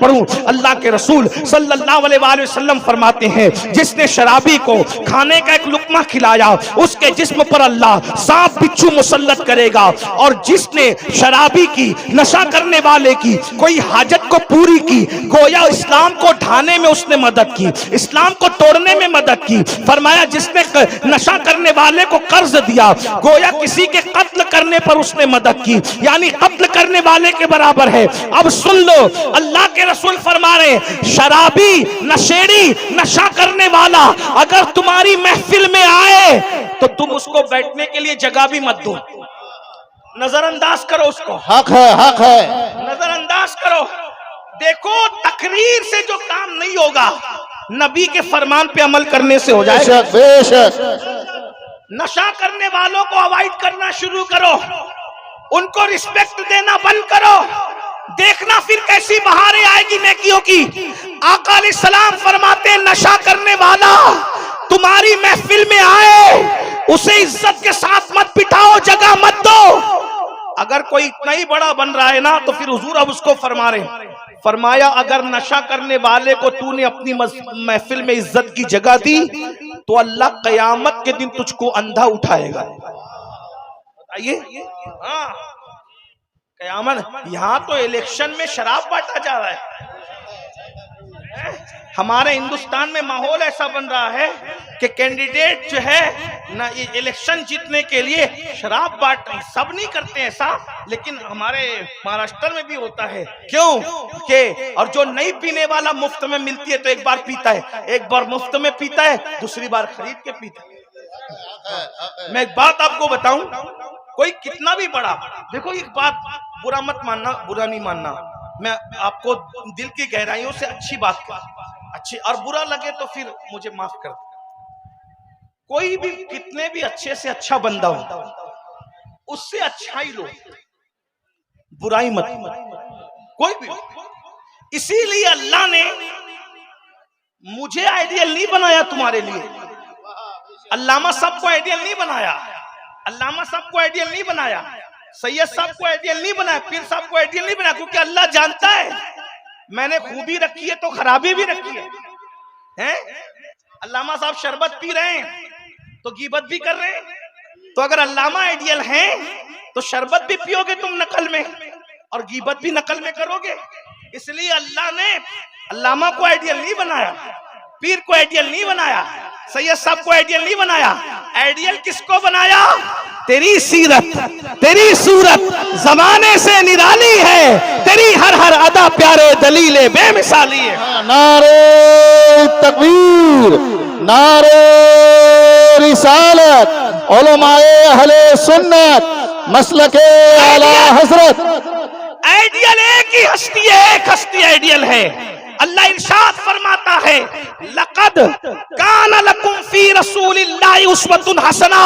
पढ़ूं। अल्लाह के रसूल सल्लल्लाहु अलैहि वसल्लम फरमाते हैं, जिसने शराबी को खाने का एक लुकमा खिलाया उसके जिस्म पर अल्लाह सांप बिच्छू मुसल्लत करेगा, और जिसने शराबी की, नशा करने वाले की कोई हाजत को पूरी की, गोया इस्लाम को ढाने में उसने मदद की, इस्लाम को तोड़ने में मदद की। फरमाया जिसने नशा करने वाले को कर्ज दिया, गोया किसी के कत्ल करने पर उसने मदद की, यानी कत्ल करने वाले के बराबर है। अब सुन लो, अल्लाह के रसूल फरमा रहे, शराबी, नशेड़ी, नशा करने वाला अगर तुम्हारी महफिल में आए तो तुम उसको बैठने के लिए जगह भी मत दो, नजरअंदाज करो उसको। हक है, हक है, नजरअंदाज करो। देखो, तकरीर से जो काम नहीं होगा, नबी के फरमान पे अमल करने से हो जाएगा। बेशक बेशक। नशा करने वालों को अवॉइड करना शुरू करो, उनको रिस्पेक्ट देना बंद करो, देखना फिर कैसी बहारें आएगी नेकियों की। आका अलैहिस्सलाम फरमाते, नशा करने वाला तुम्हारी महफिल में आए उसे इज्जत के साथ मत बिठाओ, जगह मत दो। अगर कोई इतना ही बड़ा बन रहा है ना, तो फिर हुजूर अब उसको फरमा रहे, फरमाया अगर नशा करने वाले को तूने अपनी महफिल में इज्जत की जगह दी तो अल्लाह कयामत के दिन तुझको अंधा उठाएगा। बताइए, हाँ, कयामत। यहां तो इलेक्शन में शराब बांटा जा रहा है। हमारे हिंदुस्तान में माहौल ऐसा बन रहा है कि कैंडिडेट जो है ना, इलेक्शन जीतने के लिए शराब बांट रहे। सब नहीं करते ऐसा, लेकिन हमारे महाराष्ट्र में भी होता है। क्यों के और जो नहीं पीने वाला मुफ्त में मिलती है तो एक बार पीता है, एक बार मुफ्त में पीता है, दूसरी बार खरीद के पीता है। मैं एक बात आपको बताऊं, कोई कितना भी बड़ा, देखो एक बात, बुरा मत मानना, बुरा नहीं मानना, मैं आपको दिल की गहराइयों से अच्छी बात कर, अच्छी, और बुरा लगे तो फिर मुझे माफ कर दो। कोई भी कितने भी अच्छे से अच्छा बंदा हो, उससे अच्छा ही लो, बुराई मत, कोई भी। इसीलिए अल्लाह ने मुझे आइडियल नहीं बनाया तुम्हारे लिए, अल्लामा साहब को आइडियल नहीं बनाया, अल्लामा साहब को आइडियल नहीं बनाया, सैयद साहब को आइडियल नहीं बनाया, पीर साहब को आइडियल नहीं बनाया, क्योंकि अल्लाह जानता है मैंने खूबी रखी है तो खराबी भी रखी है। अल्लामा साहब शरबत पी रहे हैं तो गीबत भी कर रहे हैं, तो अगर अल्लामा आइडियल हैं तो शरबत भी पियोगे तुम नकल में और गीबत भी नकल में करोगे। इसलिए अल्लाह ने अल्लामा को आइडियल नहीं बनाया, पीर को आइडियल नहीं बनाया, सैयद साहब को आइडियल नहीं बनाया। आइडियल किसको बनाया? तेरी सीरत, तेरी सूरत जमाने से निराली है, तेरी हर हर अदा प्यारे दलीले बेमिसाली है। नारे तकबीर, नारे रिसालत, उलमाए अहले सुन्नत, मसलके आला हजरत। आइडियल एक ही हस्ती है, एक हस्ती आइडियल है। अल्लाह इरशाद फरमाता है, लक़द कान लकुम फी रसूलिल्लाहि उस्वतुन हसना।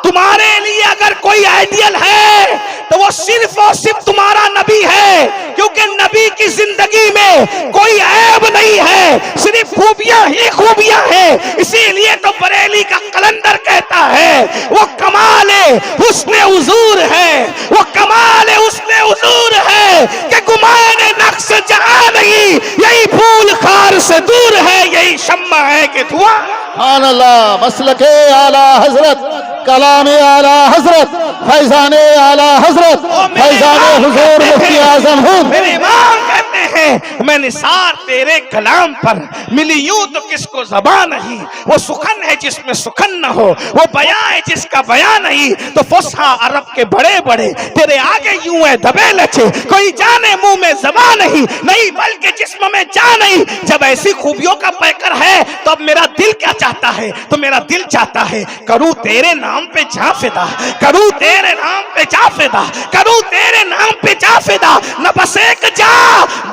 तुम्हारे लिए अगर कोई आइडियल है तो वो सिर्फ और सिर्फ तुम्हारा नबी है, क्योंकि नबी की जिंदगी में कोई ऐब नहीं है, सिर्फ खूबियां ही खूबियां हैं। इसीलिए तो बरेली का कलंदर कहता है वो कमाले हुस्ने हुजूर है, वो कमाले हुस्ने हुजूर है कि गुमाने नक्श जहां नहीं, यही फूल खार से दूर है, यही शम्मा है कि धुआं। सुभान अल्लाह। मसलके आला हजरत, कलामे आला हजरत, फैजाने आला हजरत, फैजाने हुजूर मुफ्ती आजम हूँ। मेरे इमाम कहते हैं मैं निसार तेरे कलाम पर मिली यूं तो किसको ज़बान नहीं, वो सुखन है जिसमें सुखन न हो, वो बयां है जिसका बयां नहीं, तो फुसहा अरब के बड़े बड़े तेरे आगे यूं है दबे लचे, कोई जाने मुंह में ज़बान नहीं बल्कि जिस्म में जान नहीं। जब ऐसी खूबियों का पैकर है तो अब मेरा दिल क्या चाहता है? तो मेरा दिल चाहता है करूं तेरे नाम पे जा फिदा, करूं तेरे नाम पे जा फिदा, करूं तेरे नाम पे जा फिदा, न बस एक जा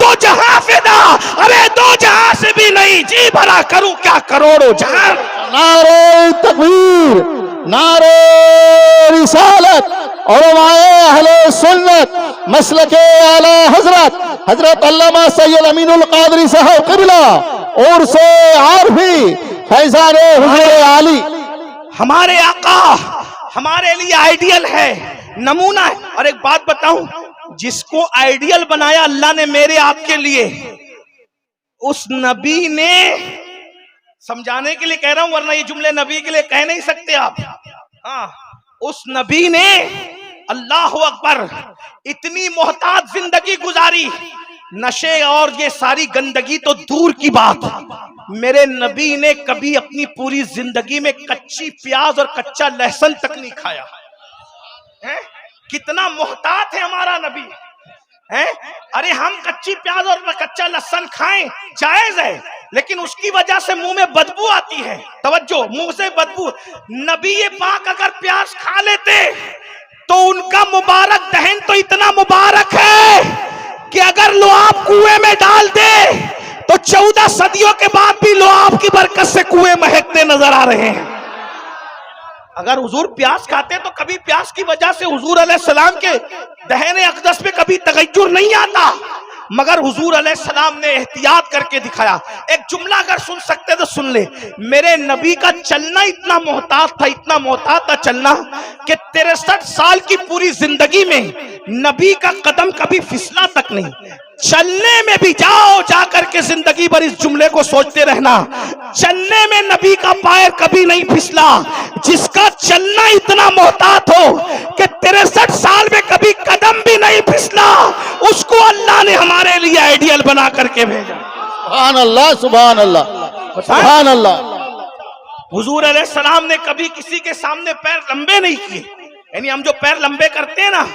दो जहां फिदा, अरे दो जहां से भी नहीं, जी भरा करूं क्या करोड़ों जहां। नारे तकबीर, नारे रिसालत, उलमाए अहले सुन्नत, मसलके आला हजरत, हजरत अल्लामा सैयद अमीनुल कादरी साहब क़िबला और से आरफी फैज़ाने हुज़ूर आली। हमारे आका हमारे लिए आइडियल है, नमूना है। और एक बात बताऊं, जिसको आइडियल बनाया अल्लाह ने मेरे आपके लिए, उस नबी ने, समझाने के लिए कह रहा हूं वरना ये जुमले नबी के लिए कह नहीं सकते आप। हाँ, उस नबी ने अल्लाह अकबर इतनी मोहताज जिंदगी गुजारी, नशे और ये सारी गंदगी तो दूर की बात, मेरे नबी ने कभी अपनी पूरी जिंदगी में कच्ची प्याज और कच्चा लहसुन तक नहीं खाया है। कितना मोहतात है हमारा नबी है। अरे हम कच्ची प्याज और कच्चा लहसुन खाएं जायज है, लेकिन उसकी वजह से मुंह में बदबू आती है। तवज्जो, मुंह से बदबू। नबी ये पाक अगर प्याज खा लेते तो उनका मुबारक दहन तो इतना मुबारक है कि अगर लुआब कुएं में डाल दे तो 14 सदियों के बाद भी लुआब की बरकत से कुएं महकते नजर आ रहे हैं। अगर हुजूर प्याज खाते तो कभी प्याज की वजह से हुजूर अलैहिस्सलाम के दहने अक़दस पे कभी तगय्युर नहीं आता, मगर हुजूर अलैहिस्सलाम ने एहतियात करके दिखाया। एक जुमला अगर सुन सकते तो सुन ले। मेरे नबी का चलना इतना मोहतात था, इतना मोहतात था चलना कि 63 साल की पूरी जिंदगी में नबी का कदम कभी फिसला तक नहीं। चलने में भी जाओ, जाकर के जिंदगी भर इस जुमले को सोचते रहना, चलने में नबी का पैर कभी नहीं फिसला। जिसका चलना इतना मोहतात हो कि 63 साल में कभी कदम भी नहीं फिसला, उसको अल्लाह ने हमारे लिए आइडियल बना करके भेजा। सुभान अल्लाह, सुभान अल्लाह, सुभान अल्लाह। हुजूर अलैहिस्सलाम ने कभी किसी के सामने पैर लंबे नहीं किए। यानी हम जो पैर लंबे करते हैं ना,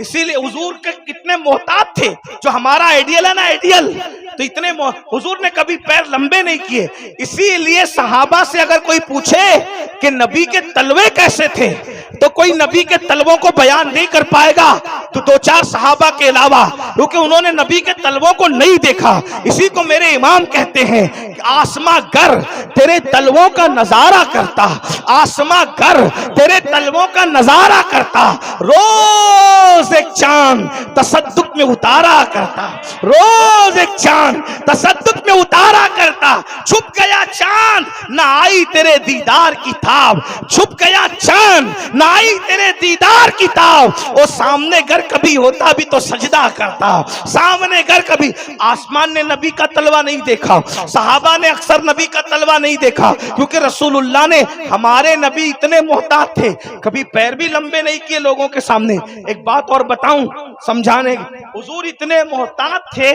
इसीलिए हुजूर के कितने मोहतात थे। जो हमारा आइडियल है ना, आइडियल, तो इतने हुजूर ने कभी पैर लंबे नहीं किए। इसीलिए सहाबा से अगर कोई पूछे कि नबी के तलवे कैसे थे, तो कोई नबी के तलवों को बयान नहीं कर पाएगा, तो 2-4 सहाबा के अलावा, क्योंकि उन्होंने नबी के तलवों को नहीं देखा। इसी को मेरे इमाम कहते हैं कि आसमां गर तेरे तलवों का नजारा करता, आसमां गर तेरे तलवों का नजारा करता, रोज एक चांद तसद्दुक में उतारा करता, रोज एक चांद तसद्दुक में उतारा करता। छुप गया चांद, ना आई तेरे दीदार की ताब, छुप गया चांद, ना आई तेरे दीदार की ताब। और सामने घर कभी होता भी तो सजदा करता, सामने घर कभी। आसमान ने नबी का तलवा नहीं देखा, सहाबा ने अक्सर नबी का तलवा नहीं देखा, क्योंकि रसूलुल्लाह ने, हमारे नबी इतने मोहतात थे, कभी पैर भी लंबे नहीं किए लोगों के सामने। एक बात और बताऊं समझाने, हुजूर इतने मोहतात थे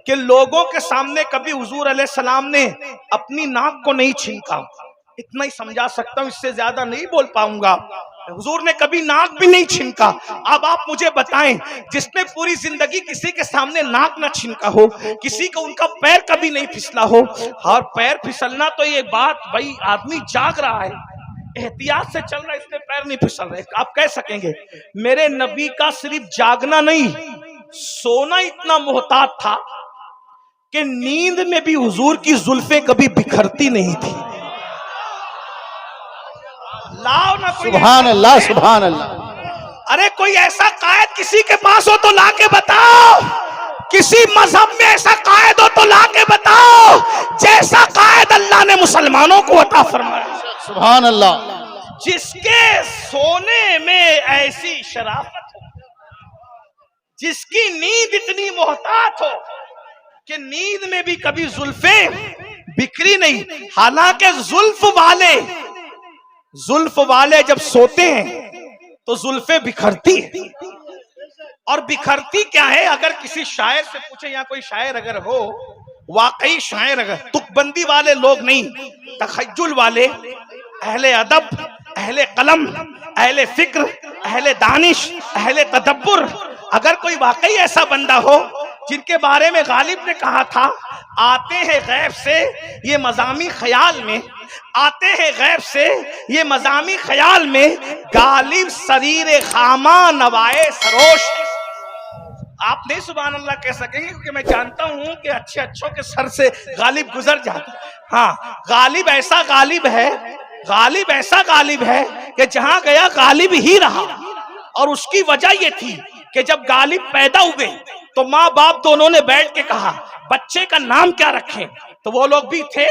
कि लोगों के सामने कभी हुजूर अलैहिस्सलाम ने अपनी नाक को नहीं छींका। इतना ही समझा सकता हूं, इससे ज्यादा नहीं बोल पाऊंगा। हुजूर ने कभी नाक भी नहीं छींका। अब आप मुझे बताएं, जिसने पूरी जिंदगी किसी के सामने नाक ना छींका हो, किसी को उनका पैर कभी नहीं फिसला हो, और पैर फिसलना तो ये बात, भाई आदमी जाग रहा है, एहतियात से चल रहा है, इसलिए पैर नहीं फिसल रहे। आप कह सकेंगे मेरे नबी का सिर्फ जागना नहीं, सोना इतना मोहतात था कि नींद में भी हुजूर की जुल्फें कभी बिखरती नहीं थी। लाओ ना कोई, सुभान अल्लाह, सुभान अल्लाह। अरे कोई ऐसा कायद किसी के पास हो तो ला के बताओ, किसी मजहब में ऐसा कायद हो तो ला के बताओ, जैसा कायद अल्लाह ने मुसलमानों को अता फरमाया। सुभान अल्लाह। जिसके सोने में ऐसी शराफत हो, जिसकी नींद इतनी मोहतात हो कि नींद में भी कभी जुल्फे बिखरी नहीं। हालांकि जुल्फ वाले जब सोते हैं तो जुल्फे बिखरती है। और बिखरती क्या है, अगर किसी शायर से पूछे, या कोई शायर अगर हो, वाकई शायर, अगर तुकबंदी वाले लोग नहीं, तखय्युल वाले, अहले अदब, अहले कलम, अहले फिक्र, अहले दानिश, अहले तदब्बुर, अगर कोई वाकई ऐसा बंदा हो जिनके बारे में गालिब ने कहा था, आते हैं गैब से ये मज़ामी ख्याल में, आते हैं गैब से ये मज़ामी ख्याल में, गालिब शरीर खामा नवाए सरोश। आप नहीं सुभान अल्लाह कह सकेंगे, क्योंकि मैं जानता हूं कि अच्छे अच्छों के सर से गालिब गुजर जाता। हाँ, गालिब ऐसा गालिब है, गालिब ऐसा गालिब है कि जहां गया गालिब ही रहा। और उसकी वजह यह थी कि जब गालिब पैदा हुए तो माँ बाप दोनों ने बैठ के कहा बच्चे का नाम क्या रखें, तो वो लोग भी थे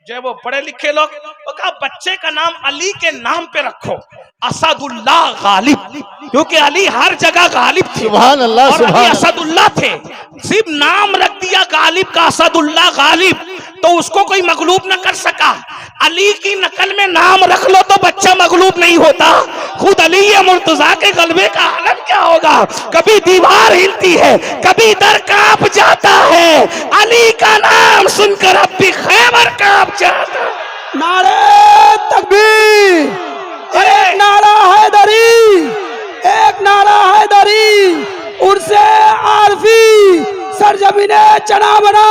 जो वो पढ़े लिखे लोग, वो कहा बच्चे का नाम अली के नाम पे रखो, असदुल्लाह गालिब, क्योंकि अली हर जगह गालिब थे। सुभान अल्लाह, और अली सुभान असदुल्लाह थे, सिर्फ नाम रख दिया गालिब का, असदुल्लाह गालिब, तो उसको कोई मगलूब न कर सका। अली की नकल में नाम रख लो तो बच्चा मगलूब नहीं होता। खुद अली मुर्तजा के गलबे का आलम क्या होगा? कभी दीवार हिलती है, कभी दर कांप जाता है, अली का नाम सुनकर अब भी खैबर कांप जाता। नारे तकबीर, एक नारा हैदरी, एक नारा हैदरी, उर्से आरफी सरजमीने चना बना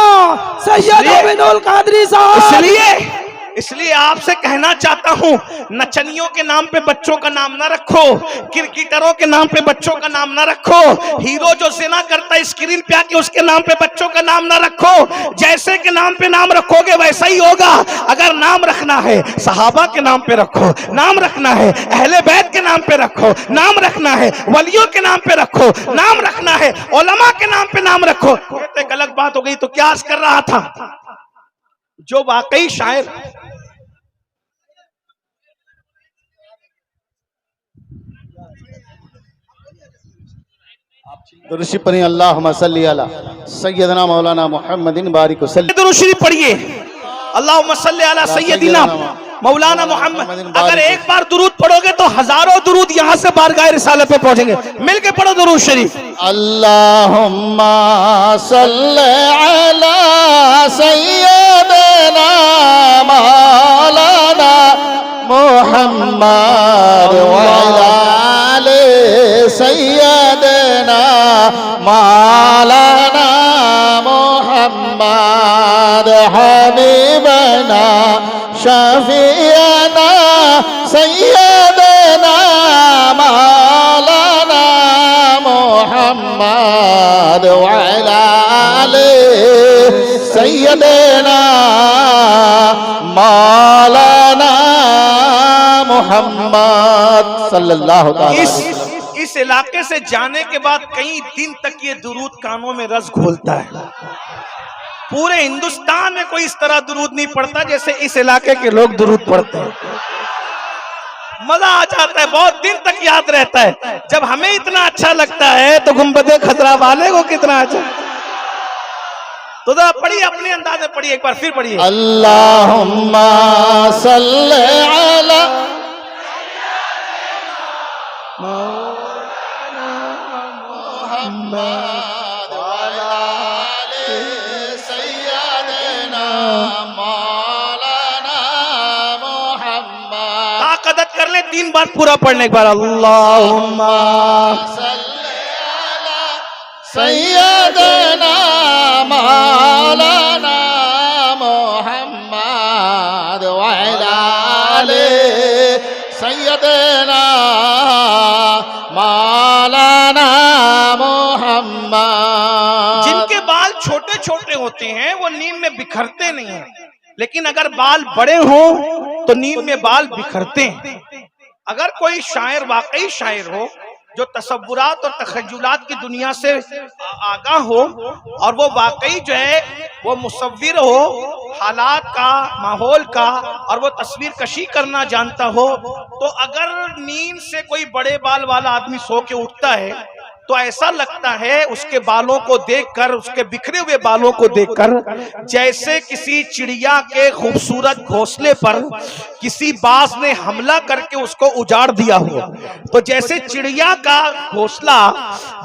सैयद अब्दुल कादरी साहब। इसलिए आपसे कहना चाहता हूं, नचनियों के नाम पे बच्चों का नाम ना रखो, क्रिकेटरों के नाम पे बच्चों का नाम ना रखो, हीरो जो जिना करता है स्क्रीन पे आके उसके नाम पे बच्चों का नाम ना रखो। जैसे के नाम पे नाम रखोगे वैसा ही होगा। अगर नाम रखना है सहाबा के नाम पे रखो, नाम रखना है अहले बैत के नाम पे रखो, नाम रखना है वलियों के नाम पे रखो, नाम रखना है उलमा के नाम पे नाम रखो। एक अलग बात हो गई। तो क्या अर्ज कर रहा था, जो वाकई शायर दुरूद पढ़िए, अल्लाहुम्मा सल्ली अला सय्यदना मौलाना मुहम्मदिन बारिक वसल्लम। दुरूद पढ़िए, अल्लाहुम्मा सल्ली अला सय्यदिना मौलाना मोहम्मद। अगर एक बार दुरूद पढ़ोगे तो हजारों दुरूद यहाँ से बारगाह रिसालत पे पहुंचेंगे। मिलके पढ़ो दुरूद शरीफ। अल्लाहुम्मा सल्ली अला सय्यदना मौलाना मुहम्मद व अला आले सय्यदना मौलाना मुहम्मद हबीबना शफीअना सय्यदना मौलाना मुहम्मद व अला आले सय्यदना मौलाना मुहम्मद सल्लल्लाहु अलैहि वसल्लम। इस इलाके से जाने के बाद कई दिन तक ये दुरूद कानों में रस घोलता है। पूरे हिंदुस्तान में कोई इस तरह दुरूद नहीं पढ़ता जैसे इस इलाके के लोग दुरूद पढ़ते हैं। मजा आ जाता है, बहुत दिन तक याद रहता है। जब हमें इतना अच्छा लगता है तो गुंबदे खतरा वाले को कितना अच्छा। तो जरा पढ़िए, अपने अंदाज में पढ़िए, एक बार फिर पढ़िए। अल्लाहुम्मा सल्ली अला मुहम्मद व अला आले सय्यदना मौलाना मुहम्मद। ताकत कर ले 3 बार पूरा पढ़ने, एक बार अल्लाहुम्मा सल्ली अला सय्यदना मौलाना मुहम्मद व अला आले सय्यदना मौलाना मुहम्मद। जिनके बाल छोटे छोटे होते हैं वो नींद में बिखरते नहीं हैं, लेकिन अगर बाल बड़े हों तो नींद में बाल बिखरते हैं। अगर कोई शायर वाकई शायर हो जो तसव्वुरात और तखय्युलात की दुनिया से आगाह हो और वो वाकई जो है वो मुसव्विर हो हालात का, माहौल का, और वो तस्वीर कशी करना जानता हो, तो अगर नींद से कोई बड़े बाल वाला आदमी सो के उठता है तो ऐसा लगता है उसके बालों को देखकर, उसके बिखरे हुए बालों को देखकर, जैसे किसी चिड़िया के खूबसूरत घोंसले पर किसी बाज ने हमला करके उसको उजाड़ दिया हो। तो जैसे चिड़िया का घोंसला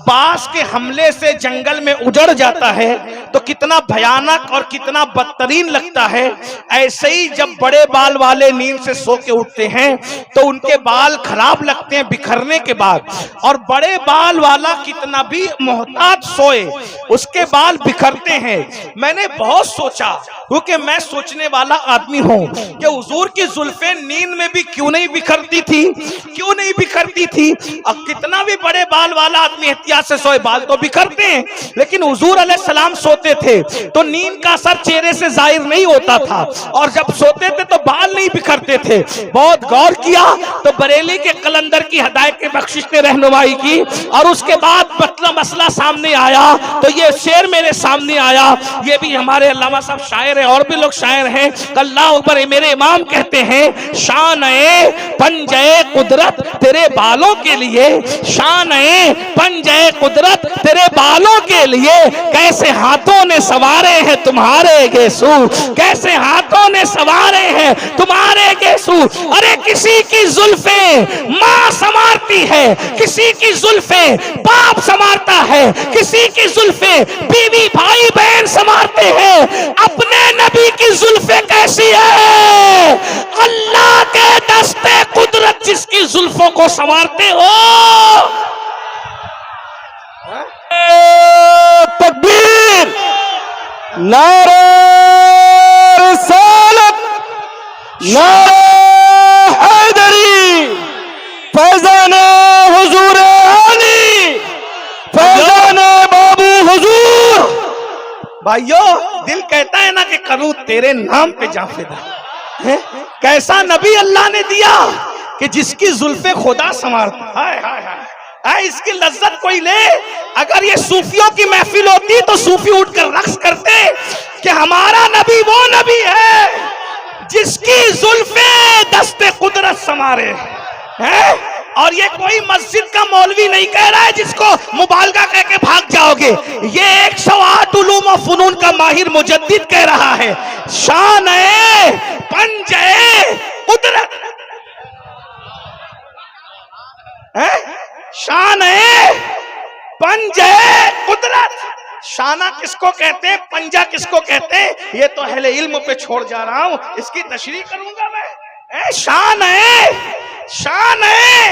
बाज के हमले से जंगल में उजड़ जाता है तो कितना भयानक और कितना बदतरीन लगता है, ऐसे ही जब बड़े बाल वाले नींद से सो के उठते हैं तो उनके बाल खराब लगते हैं बिखरने के बाद। और बड़े बाल वाला कितना भी मोहताज सोए उसके बाल बिखरते हैं। मैंने बहुत सोचा, क्योंकि मैं सोचने वाला आदमी हूं कि हुजूर की जुल्फे नींद में भी क्यों नहीं बिखरती थी, क्यों नहीं बिखरती थी। अब कितना भी बड़े बाल वाला आदमी एहतियात से सोए बाल तो बिखरते हैं, लेकिन हुजूर अलैहिस्सलाम सोते थे तो नींद का असर चेहरे से जाहिर नहीं होता था, और जब सोते थे तो बाल नहीं बिखरते थे। बहुत गौर किया तो बरेली के कलंदर की हदायत के बख्शिश ने रहनुमाई की, और उसके बाद मसला सामने आया तो ये शेर मेरे सामने आया। ये भी हमारे अल्लामा साहब शायर शायर है, और भी लोग शायर हैं। अल्लाह अकबर, मेरे इमाम कहते हैं शान ए पंजे कुदरत तेरे बालों के लिए, शान ए पंजे कुदरत तेरे बालों के लिए, कैसे हाथों ने सवारे हैं तुम्हारे गेसू, कैसे हाथों ने सवारे हैं तुम्हारे गेसू। अरे किसी की जुल्फे माँ संवारती है, किसी की जुल्फे बाप संवारता है, किसी की जुल्फे बीवी भाई बहन संवारते हैं। अपने नबी की जुल्फे कैसी है? अल्लाह के दस्ते कुदरत जिसकी जुल्फों को संवारते हो। तकबीर, नारे रिसालत, नारे हैदरी, फैजाने हुजूर अली, फैजाने बाबू हुजूर। भाइयों, दिल कहता है ना कि करूं तेरे नाम पे जाफिदा है। कैसा नबी अल्लाह ने दिया कि जिसकी जुल्फे खुदा संवारता। हाय हाय हाय, इसकी लज्जत कोई ले। अगर ये सूफियों की महफिल होती तो सूफी उठकर रक्स करते कि हमारा नबी वो नबी है जिसकी जुल्फे दस्ते कुदरत संवारे हैं। और ये कोई मस्जिद का मौलवी नहीं कह रहा है जिसको मुबालगा कह के भाग जाओगे, ये 108 उलूम और फुनून का माहिर मुजद्दिद कह रहा है। शान ए पंजे कुदरत है, शान ए पंजे कुदरत। शाना किसको कहते हैं, पंजा किसको कहते हैं, ये तो अहले इल्म पे छोड़ जा रहा हूं, इसकी तशरीह करूंगा मैं। शान है, शान है,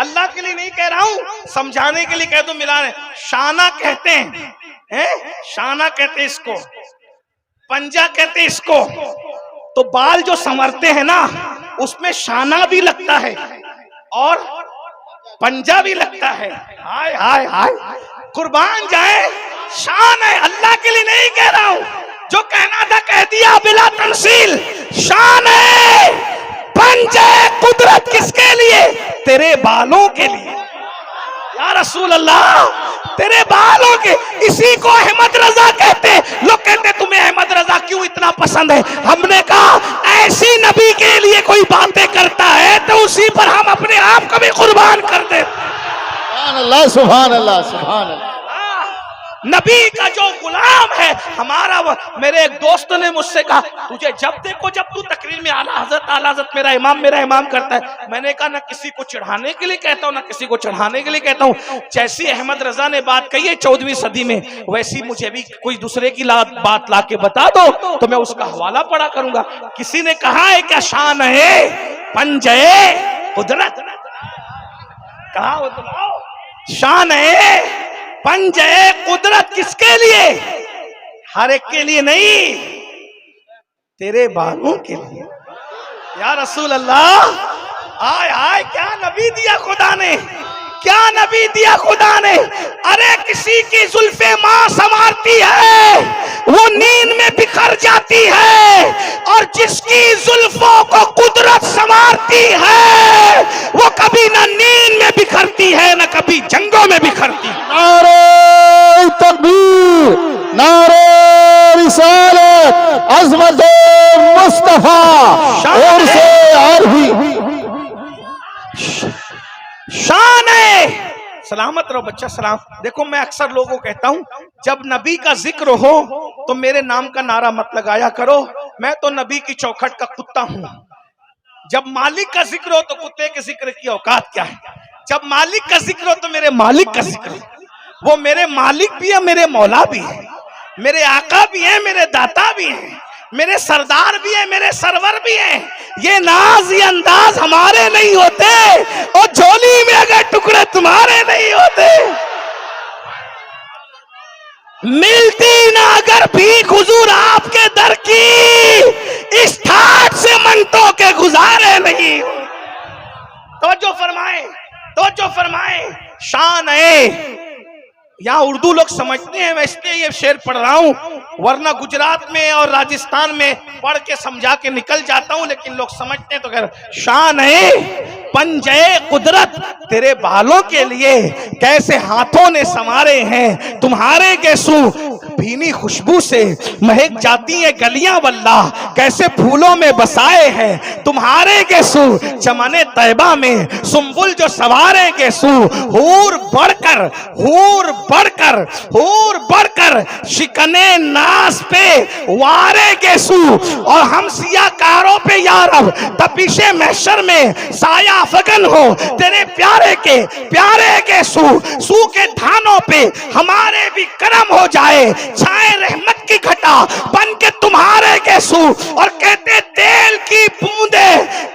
अल्लाह के लिए नहीं कह रहा हूं, समझाने के लिए कह दो मिलाने। शाना कहते हैं, शाना कहते हैं इसको, पंजा कहते हैं इसको। तो बाल जो संवरते हैं ना उसमें शाना भी लगता है और पंजा भी लगता है। हाय हाय हाय, कुर्बान जाए, शान है, अल्लाह के लिए नहीं कह रहा हूं। जो कहना था कह दिया बिला तंसील। शान है पंजे कुदरत किसके लिए? तेरे बालों के लिए या रसूल अल्लाह, तेरे बालों के। इसी को अहमद रजा कहते। लोग कहते तुम्हें अहमद रजा क्यों इतना पसंद है? हमने कहा ऐसी नबी के लिए कोई बातें करता है तो उसी पर हम अपने आप को भी कुर्बान कर दे। सुभान अल्लाह, सुभान अल्लाह, सुभान अल्लाह। नबी का जो गुलाम है हमारा वो। मेरे एक दोस्त ने मुझसे कहा तुझे जब देखो जब तू तकरीर में आला हजरत मेरा इमाम करता है। मैंने कहा ना किसी को चढ़ाने के लिए कहता हूँ ना किसी को चढ़ाने के लिए कहता हूँ। जैसी अहमद रजा ने बात कही है 14वीं सदी में, वैसी मुझे भी कोई दूसरे की बात ला के बता दो तो मैं उसका हवाला पढ़ा करूंगा। किसी ने कहा है क्या शान है पंजे कुदरत? कहा हो तो शान है पंजे कुदरत किसके लिए? हर एक के लिए नहीं, तेरे बालों के लिए या रसूल अल्लाह। आय आय, क्या नबी दिया खुदा ने, क्या नबी दिया खुदा ने। अरे किसी की जुल्फे मां संवारती है वो नींद में बिखर जाती है, और जिसकी जुल्फों को कुदरत संवारती है वो कभी ना नींद में बिखरती है ना कभी जंगों में बिखरती है। नारे तकबीर, नारे रिसालत, अज़मत मुस्तफा और से आरही। शान है, सलामत रहो बच्चा सलाम। देखो मैं अक्सर लोगों को कहता हूं जब नबी का जिक्र हो तो मेरे नाम का नारा मत लगाया करो, मैं तो नबी की चौखट का कुत्ता हूं। जब मालिक का जिक्र हो तो कुत्ते के जिक्र की औकात क्या है? जब मालिक का जिक्र हो तो मेरे मालिक का जिक्र हो। वो मेरे मालिक भी है, मेरे मौला भी है, मेरे आका भी है, मेरे दाता भी है, मेरे सरदार भी है, मेरे सरवर भी है। ये नाज ये अंदाज हमारे नहीं होते और झोली में अगर टुकड़े तुम्हारे नहीं होते। मिलती ना अगर भीख हुजूर आपके दर की, इस ठाट से मंगतों के गुजारे नहीं। तवज्जो फरमाए, तवज्जो फरमाए। शान है, यहाँ उर्दू लोग समझते हैं, मैं इसलिए ये शेर पढ़ रहा हूँ, वरना गुजरात में और राजस्थान में पढ़ के समझा के निकल जाता हूँ, लेकिन लोग समझते हैं तो कह शान है पंजे कुदरत तेरे बालों के लिए, कैसे हाथों ने संवारे हैं तुम्हारे गेसू। भीनी खुशबू से महक जाती है गलियां वल्लाह, कैसे फूलों में बसाए हैं तुम्हारे गेसू, चमने तैबा में सुंबुल जो सवारे गेसू, हूर बढ़कर हूर बढ़कर हूर बढ़कर शिकने नास पे वारे गेसू, और हम सियाकारों पे यारब तपिशे महशर में साया फगन हो तेरे प्यारे के सू के धानों पे हमारे भी करम हो जाए, छाए रहमत की घटा बन के तुम्हारे के सू, और कहते तेल की बूंदे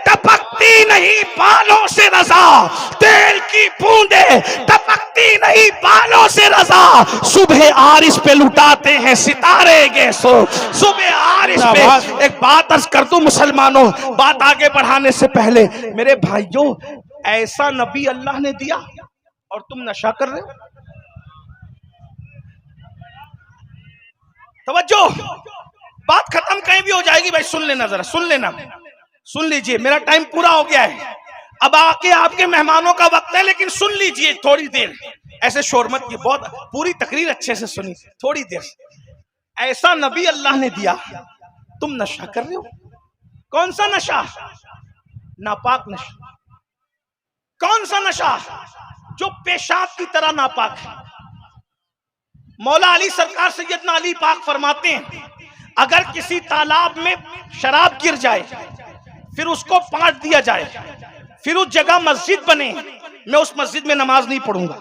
टपकती नहीं बालों से रजा, तेल की बूंदे टपकती नहीं बालों से रजा, सुबह आरिश पे लुटाते हैं सितारे के सो, सुबह आरिश पे। एक बात अर्ज कर दूं मुसलमानों, बात आगे बढ़ाने से पहले मेरे भाइयों, ऐसा नबी अल्लाह ने दिया और तुम नशा कर रहे हो। तवज्जो, बात खत्म कहीं भी हो जाएगी भाई, सुन लेना जरा, सुन लेना, सुन लीजिए, मेरा टाइम पूरा हो गया है, अब आके आपके मेहमानों का वक्त है, लेकिन सुन लीजिए थोड़ी देर, ऐसे शोर मत की, बहुत पूरी तकरीर अच्छे से सुनी, थोड़ी देर। ऐसा नबी अल्लाह ने दिया, तुम नशा कर रहे हो। कौन सा नशा? नापाक नशा। कौन सा नशा? जो पेशाब की तरह नापाक है। मौला अली सरकार सैयदना अली पाक फरमाते हैं, अगर किसी तालाब में शराब गिर जाए, फिर उसको पाट दिया जाए, फिर उस जगह मस्जिद बने, मैं उस मस्जिद में नमाज नहीं पढ़ूंगा।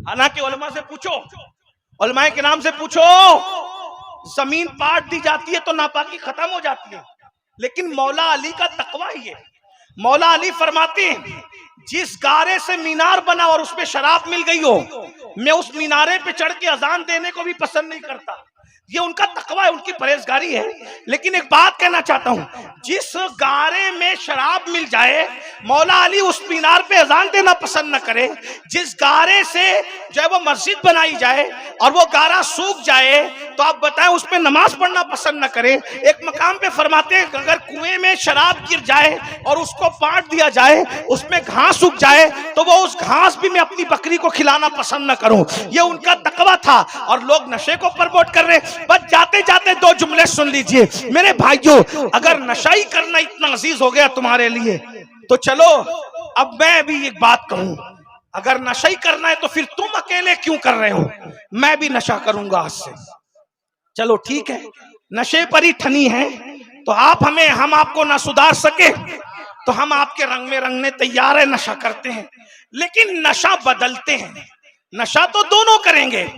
हालांकि उलमा से पूछो, उलमाए के नाम से पूछो, जमीन पाट दी जाती है तो नापाकी खत्म हो जाती है, लेकिन मौला अली का तकवा ही है। मौला अली फरमाते हैं, जिस गारे से मीनार बना और उसमें शराब मिल गई हो, मैं उस मीनारे पे चढ़ के अजान देने को भी पसंद नहीं करता। ये उनका तकवा है, उनकी परहेजगारी है। लेकिन एक बात कहना चाहता हूं, जिस गारे में शराब मिल जाए, मौला अली उस मीनार पे अजान देना पसंद न करे। जिस गारे से जो है वो मस्जिद बनाई जाए और वो गारा सूख जाए, तो आप बताएं उसमें नमाज पढ़ना पसंद न करे। एक मकाम पे फरमाते हैं, अगर कुएं में शराब गिर जाए और उसको पाट दिया जाए, उसमें घास उग जाए, तो वो उस घास भी मैं अपनी बकरी को खिलाना पसंद न करूं। ये उनका तकवा था, और लोग नशे को प्रमोट कर रहे। बस जाते जाते दो जुमले सुन लीजिए मेरे भाइयों, अगर नशाई करना इतना अजीज हो गया तुम्हारे लिए, तो चलो अब मैं भी एक बात कहूं, अगर नशाई करना है तो फिर तुम अकेले क्यों कर रहे हो, मैं भी नशा करूंगा आज से। चलो ठीक है, नशे पर ही ठनी है, तो हम आपको ना सुधार सके, तो हम आपके रंग में रंगने तैयार है, नशा करते हैं, लेकिन नशा बदलते हैं। नशा तो दोनों करेंगे,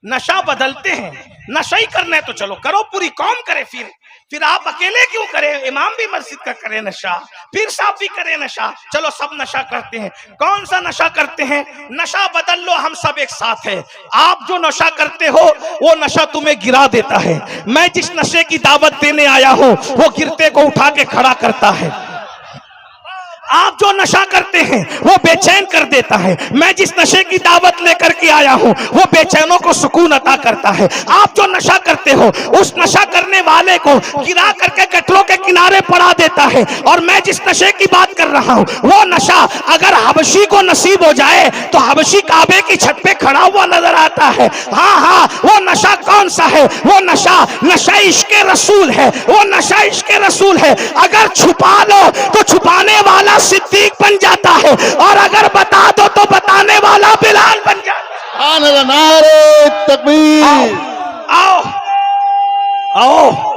नशा बदलते हैं। नशा ही करना है तो चलो करो, पूरी कौम करे, फिर आप अकेले क्यों करें? इमाम भी मस्जिद का करे नशा, पीर साहब भी करे नशा, चलो सब नशा करते हैं। कौन सा नशा करते हैं? नशा बदल लो, हम सब एक साथ है। आप जो नशा करते हो वो नशा तुम्हें गिरा देता है। मैं जिस नशे की दावत देने आया हूं वो गिरते को उठा के खड़ा करता है। आप जो नशा करते हैं वो बेचैन कर देता है। मैं जिस नशे की दावत लेकर के आया हूं वो बेचैनों को सुकून अता करता है। आप जो नशा करते हो उस नशा करने वाले को गिरा करके गटरों के किनारे पड़ा देता है। और मैं जिस नशे की बात कर रहा हूं वो नशा अगर हबशी को नसीब हो जाए तो हबशी काबे की छत पे खड़ा हुआ नजर आता है। हाँ, वो नशा कौन सा है? वो नशा इश्क़े रसूल है। वो नशा इश्क़े रसूल है। अगर छुपा लो तो छुपाने वाला सिद्दीक बन जाता है, और अगर बता दो तो बताने वाला बिलाल बन जाता है। नारे तकबीर। आओ आओ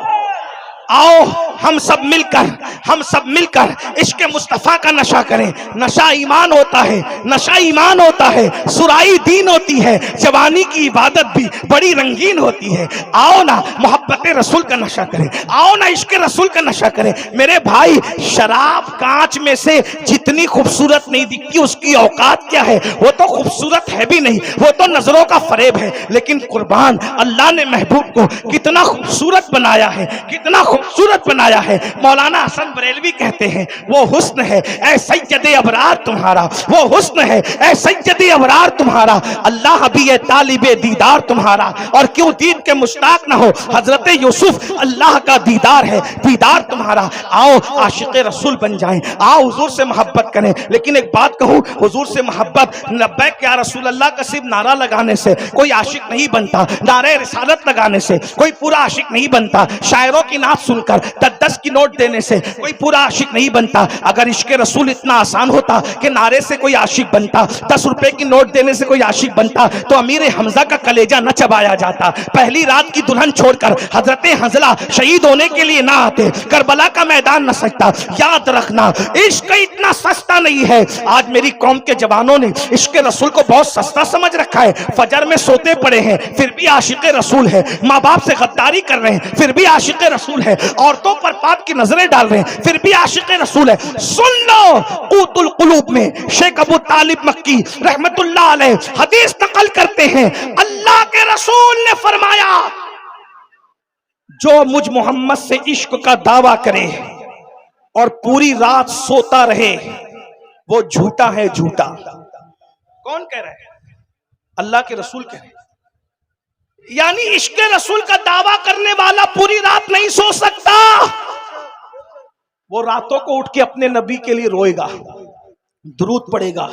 आओ, हम सब मिलकर इश्क़ मुस्तफ़ा का नशा करें। नशा ईमान होता है, नशा ईमान होता है, सुराई दीन होती है, जवानी की इबादत भी बड़ी रंगीन होती है। आओ ना मोहब्बत रसूल का नशा करें, आओ ना इश्क़ रसूल का नशा करें। मेरे भाई, शराब कांच में से जितनी खूबसूरत नहीं दिखती उसकी औकात क्या है? वो तो खूबसूरत है भी नहीं, वो तो नजरों का फरेब है। लेकिन कुर्बान, अल्लाह ने महबूब को कितना खूबसूरत बनाया है, कितना खूबसूरत बनाया फरमाया है। मौलाना हसन बरेलवी कहते हैं वो हुस्न है ऐ सैयदे अबरार तुम्हारा, वो हुस्न है ऐ सैयदे अबरार तुम्हारा, अल्लाह भी है तालिबे दीदार तुम्हारा। और क्यों दीद के मुश्ताक ना हो, हजरत यूसुफ अल्लाह का दीदार है, दीदार तुम्हारा। आओ आशिक रसूल बन जाएं, आओ हुजूर से मोहब्बत करें। लेकिन एक बात कहूं, हुजूर से मोहब्बत लब्बैक या रसूल अल्लाह का सिर्फ नारा लगाने से कोई आशिक नहीं बनता, नारे रिसालत लगाने से कोई पूरा आशिक नहीं बनता, शायरों की नात सुनकर 10-10 की नोट देने से कोई पूरा आशिक नहीं बनता। अगर इश्क रसूल इतना आसान होता कि नारे से कोई आशिक बनता, 10 रुपए की नोट देने से कोई आशिक बनता, तो अमीर हमजा का कलेजा न चबाया जाता। पहली रात की दुल्हन छोड़कर हजरत हंजला शहीद होने के लिए ना आते, करबला का मैदान न सजता। याद रखना इश्क इतना सस्ता नहीं है। आज मेरी कौम के जवानों ने इश्क रसूल को बहुत सस्ता समझ रखा है। फजर में सोते पड़े हैं फिर भी आशिक रसूल है, माँ बाप से गद्दारी कर रहे हैं फिर भी आशिक रसूल है, औरतों पर पाप की नजरें डाल रहे हैं फिर भी आशिक रसूल है। सुन लो क़ूतुल क़ुलूब में शेख अबू तालिब मक्की रहमतुल्लाह अलैह हदीस नकल करते हैं, अल्लाह के रसूल ने फरमाया जो मुझ मोहम्मद से इश्क का दावा करे और पूरी रात सोता रहे वो झूठा है, झूठा। कौन कह रहा है? अल्लाह के रसूल कह रहे हैं। यानी इश्क रसूल का दावा करने वाला पूरी रात नहीं सो सकता, वो रातों को उठ के अपने नबी के लिए रोएगा, दुरूद पढ़ेगा,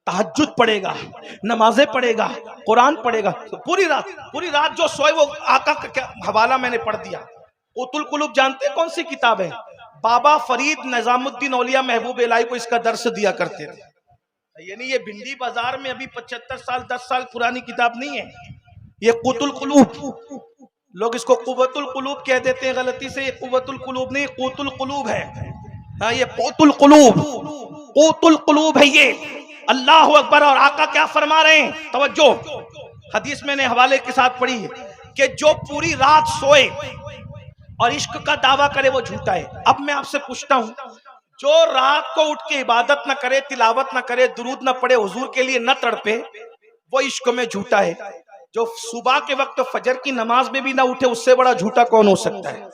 तहज्जुद पढ़ेगा, नमाजें पढ़ेगा, कुरान पढ़ेगा। तो पूरी रात जो सोए वो आका का क्या हवाला मैंने पढ़ दिया। क़ूतुल क़ुलूब जानते कौन सी किताब है? बाबा फरीद निजामुद्दीन औलिया महबूब इलाही को इसका दर्स दिया करते थे। यानी ये भिंडी बाजार में अभी 75 साल 10 साल पुरानी किताब नहीं है। ये क़ूतुल क़ुलूब, लोग इसको क़ुव्वतुल क़ुलूब कह देते हैं गलती से। ये क़ुव्वतुल क़ुलूब नहीं, क़ूतुल क़ुलूब है। हाँ, ये क़ूतुल क़ुलूब, क़ूतुल क़ुलूब है ये। अल्लाह अकबर। और आका क्या फरमा रहे हैं? तवज्जो, हदीस मैंने हवाले के साथ पढ़ी है कि जो पूरी रात सोए और इश्क का दावा करे वो झूठा है। अब मैं आपसे पूछता हूं, जो रात को उठ के इबादत ना करे, तिलावत ना करे, दुरूद ना पढ़े, हुजूर के लिए न तड़पे, वो इश्क में झूठा है। जो सुबह के वक्त फजर की नमाज में भी ना उठे, उससे बड़ा झूठा कौन हो सकता है?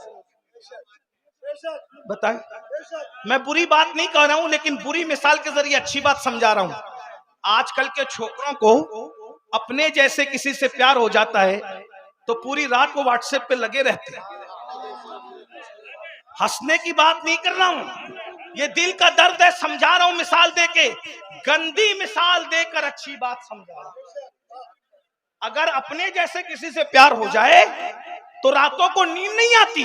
बताएं। मैं बुरी बात नहीं कह रहा हूं, लेकिन बुरी मिसाल के जरिए अच्छी बात समझा रहा हूं। आजकल के छोकरों को अपने जैसे किसी से प्यार हो जाता है तो पूरी रात को व्हाट्सएप पे लगे रहते हैं। हंसने की बात नहीं कर रहा हूं, ये दिल का दर्द है, समझा रहा हूं मिसाल देके, गंदी मिसाल देकर अच्छी बात समझा रहा हूं। अगर अपने जैसे किसी से प्यार हो जाए तो रातों को नींद नहीं आती,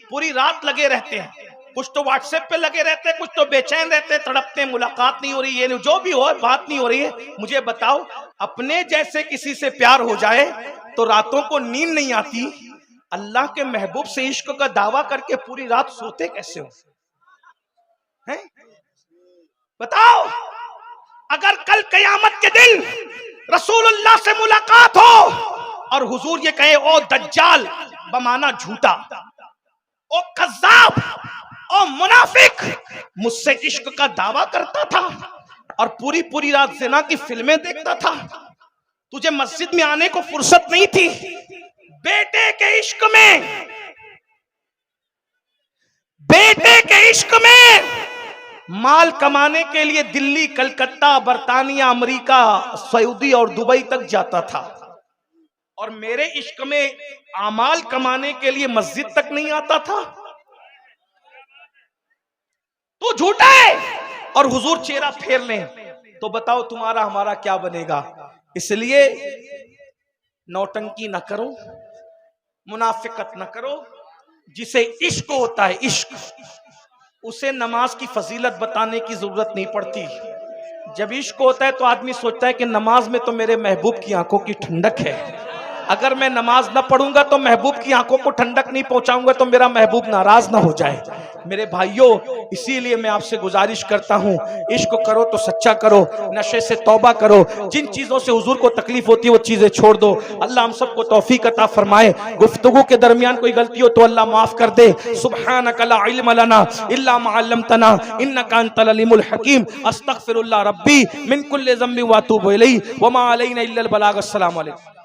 पूरी रात लगे रहते हैं। कुछ तो व्हाट्सएप पे लगे रहते हैं, कुछ तो बेचैन रहते हैं, तड़पते हैं, मुलाकात नहीं हो रही है, जो भी हो बात नहीं हो रही है। मुझे बताओ, अपने जैसे किसी से प्यार हो जाए तो रातों को नींद नहीं आती, अल्लाह के महबूब से इश्क का दावा करके पूरी रात सोते कैसे हो? हैं? बताओ, अगर कल कयामत के दिन रसूलुल्लाह से मुलाकात हो और हुजूर ये कहे ओ दज्जाल, बमाना झूठा, ओ कज़्ज़ाब, ओ मुनाफिक, मुझसे इश्क का दावा करता था और पूरी पूरी रात ज़िना की फिल्में देखता था, तुझे मस्जिद में आने को फुर्सत नहीं थी, बेटे के इश्क में, बेटे के इश्क में माल कमाने के लिए दिल्ली, कलकत्ता, बरतानिया, अमेरिका, सऊदी और दुबई तक जाता था, और मेरे इश्क में आमाल कमाने के लिए मस्जिद तक नहीं आता था। तो झूठा है और हुजूर चेहरा फेर लें तो बताओ तुम्हारा हमारा क्या बनेगा? इसलिए नौटंकी न करो, मुनाफिकत न करो। जिसे इश्क होता है, इश्क, उसे नमाज की फजीलत बताने की जरूरत नहीं पड़ती। जब इश्क होता है तो आदमी सोचता है कि नमाज में तो मेरे महबूब की आंखों की ठंडक है, अगर मैं नमाज न पढ़ूंगा तो महबूब की आंखों को ठंडक नहीं पहुंचाऊंगा तो मेरा महबूब नाराज ना हो जाए। मेरे भाइयों, इसीलिए मैं आपसे गुजारिश करता हूं, इश्क करो तो सच्चा करो, नशे से तौबा करो, जिन चीजों से हुजूर को तकलीफ होती है वो चीजें छोड़ दो। अल्लाह हम सबको तौफीक अता फरमाए। गुफ्तगू के दरमियान कोई गलती हो तो अल्लाह माफ कर दे। सुब्हानक ला इल्म लना इल्ला मा अल्लमतना इन्नका अंतल अलीमुल हकीम। अस्तगफिरुल्लाह रब्बी मिन कुल्लि ज़म्बि व अतूबु इलैहि व मा अलैना इल्लल बलाग। अस्सलामु अलैकुम।